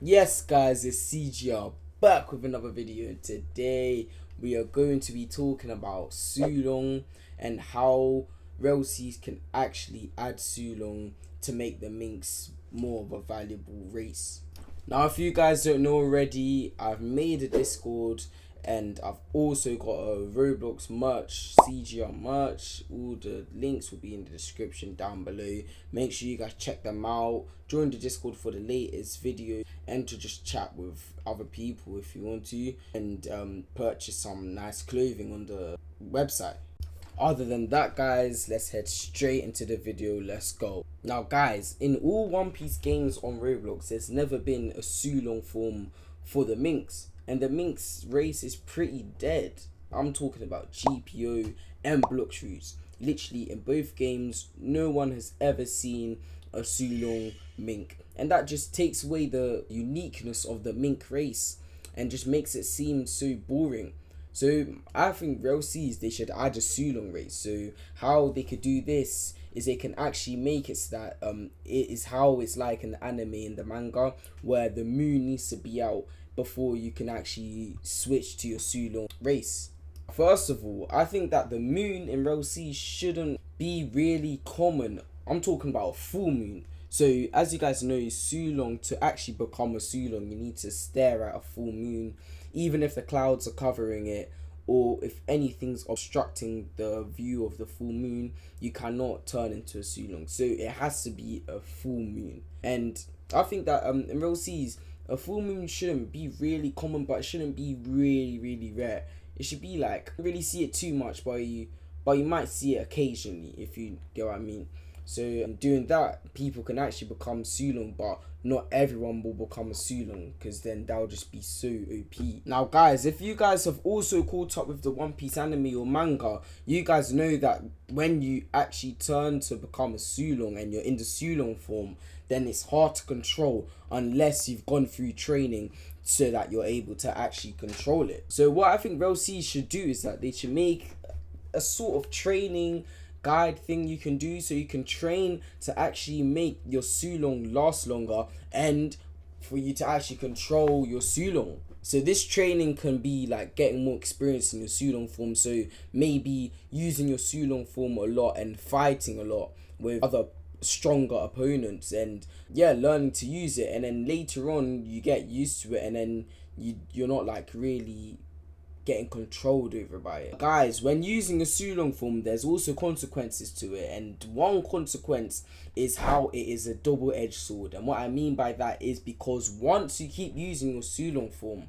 Yes guys, it's CGR back with another video, and today we are going to be talking about Sulong and how Relseas can actually add Sulong to make the minks more of a valuable race. Now if you guys don't know already, I've made a Discord and I've also got a Roblox merch, CGR merch. All the links will be in the description down below. Make sure you guys check them out. Join the Discord for the latest video and to just chat with other people if you want to, and purchase some nice clothing on the website. Other than that guys, let's head straight into the video. Let's go. Now guys, in all One Piece games on Roblox, there's never been a Sulong form for the minks, and the minks race is pretty dead. I'm talking about GPO and block shrews. Literally in both games, no one has ever seen a Sulong mink, and that just takes away the uniqueness of the mink race and just makes it seem so boring. So I think Relseas, they should add a Sulong race. So how they could do this is they can actually make it so that it is how it's like in the anime and the manga, where the moon needs to be out before you can actually switch to your Sulong race. First of all, I think that the moon in Relseas shouldn't be really common. I'm talking about a full moon. So as you guys know, Sulong, to actually become a Sulong, you need to stare at a full moon, even if the clouds are covering it or if anything's obstructing the view of the full moon, you cannot turn into a Sulong. So it has to be a full moon. And I think that in Relseas, a full moon shouldn't be really common, but it shouldn't be really rare. It should be like, really see it too much, but you might see it occasionally, if you get what I mean. So doing that, people can actually become Sulong, but not everyone will become a Sulong, because then that'll just be so OP. Now guys, if you guys have also caught up with the One Piece anime or manga, you guys know that when you actually turn to become a Sulong and you're in the Sulong form, then it's hard to control unless you've gone through training so that you're able to actually control it. So what I think Relseas should do is that they should make a sort of training guide thing you can do, so you can train to actually make your Sulong last longer and for you to actually control your Sulong. So this training can be like getting more experience in your Sulong form, so maybe using your Sulong form a lot and fighting a lot with other stronger opponents, and yeah, learning to use it, and then later on you get used to it, and then you're not like really getting controlled over by it. Guys, when using a Sulong form, there's also consequences to it, and one consequence is how it is a double-edged sword. And what I mean by that is because once you keep using your Sulong form,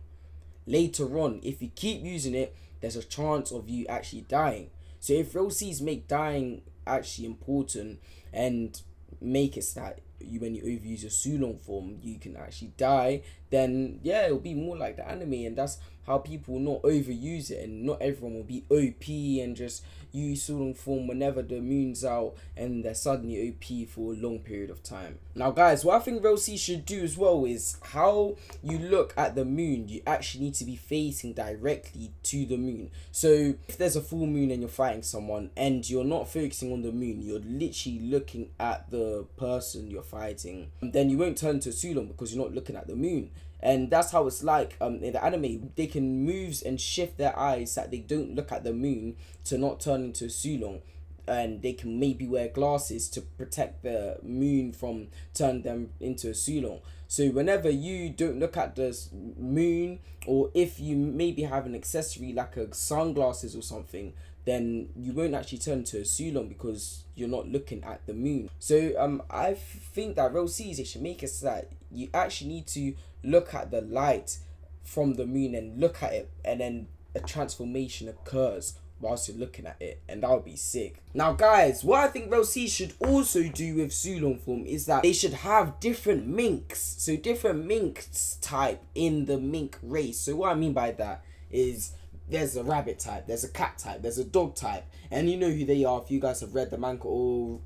later on, if you keep using it, there's a chance of you actually dying. So if Relseas make dying actually important and make it so that when you overuse your Sulong form you can actually die, then yeah, it'll be more like the anime, and that's how people will not overuse it, and not everyone will be OP and just use Sulong form whenever the moon's out and they're suddenly OP for a long period of time. Now guys, what I think Relseas should do as well is how you look at the moon. You actually need to be facing directly to the moon. So if there's a full moon and you're fighting someone and you're not focusing on the moon, you're literally looking at the person you're fighting, then you won't turn to a Sulong because you're not looking at the moon. And that's how it's like in the anime. They can move and shift their eyes so that they don't look at the moon to not turn into a Sulong, and they can maybe wear glasses to protect the moon from turning them into a Sulong. So whenever you don't look at the moon, or if you maybe have an accessory like a sunglasses or something, then you won't actually turn to a Sulong because you're not looking at the moon. So I think that Relseas, it should make it so that you actually need to look at the light from the moon and look at it, and then a transformation occurs whilst you're looking at it, and that would be sick. Now guys, what I think Relseas should also do with Sulong form is that they should have different minks, so different minks type in the mink race. So what I mean by that is there's a rabbit type, there's a cat type, there's a dog type, and you know who they are if you guys have read the manga or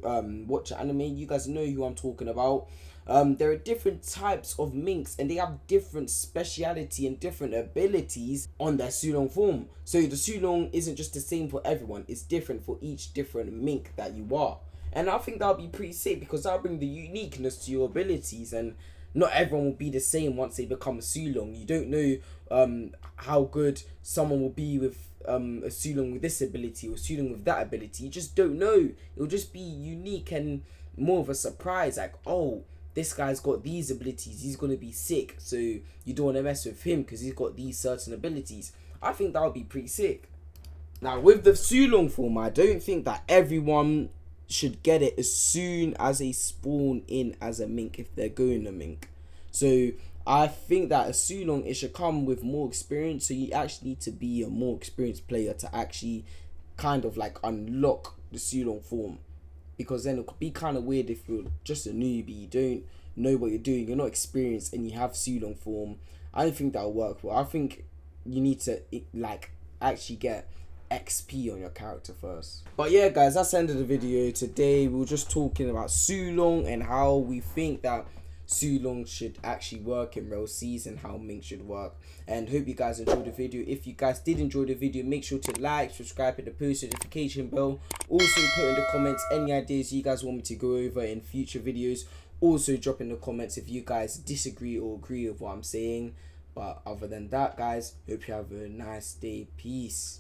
watch anime. You guys know who I'm talking about. There are different types of minks, and they have different speciality and different abilities on their Sulong form. So the Sulong isn't just the same for everyone, it's different for each different mink that you are. And I think that'll be pretty sick because that'll bring the uniqueness to your abilities, and not everyone will be the same once they become a Sulong. You don't know how good someone will be with a Sulong with this ability or Sulong with that ability. You just don't know. It'll just be unique and more of a surprise. Like, oh, this guy's got these abilities. He's gonna be sick. So you don't want to mess with him because he's got these certain abilities. I think that would be pretty sick. Now, with the Sulong form, I don't think that everyone should get it as soon as they spawn in as a mink if they're going to mink. So I think that a Sulong, it should come with more experience. So you actually need to be a more experienced player to actually kind of like unlock the Sulong form, because then it could be kind of weird if you're just a newbie, you don't know what you're doing, you're not experienced, and you have Sulong form. I don't think that'll work well. I think you need to like actually get XP on your character first. But yeah, guys, that's the end of the video. Today we were just talking about Sulong and how we think that Sulong should actually work in RELL and how mink should work. And hope you guys enjoyed the video. If you guys did enjoy the video, make sure to like, subscribe, hit the post notification bell. Also put in the comments any ideas you guys want me to go over in future videos. Also drop in the comments if you guys disagree or agree with what I'm saying. But other than that, guys, hope you have a nice day. Peace.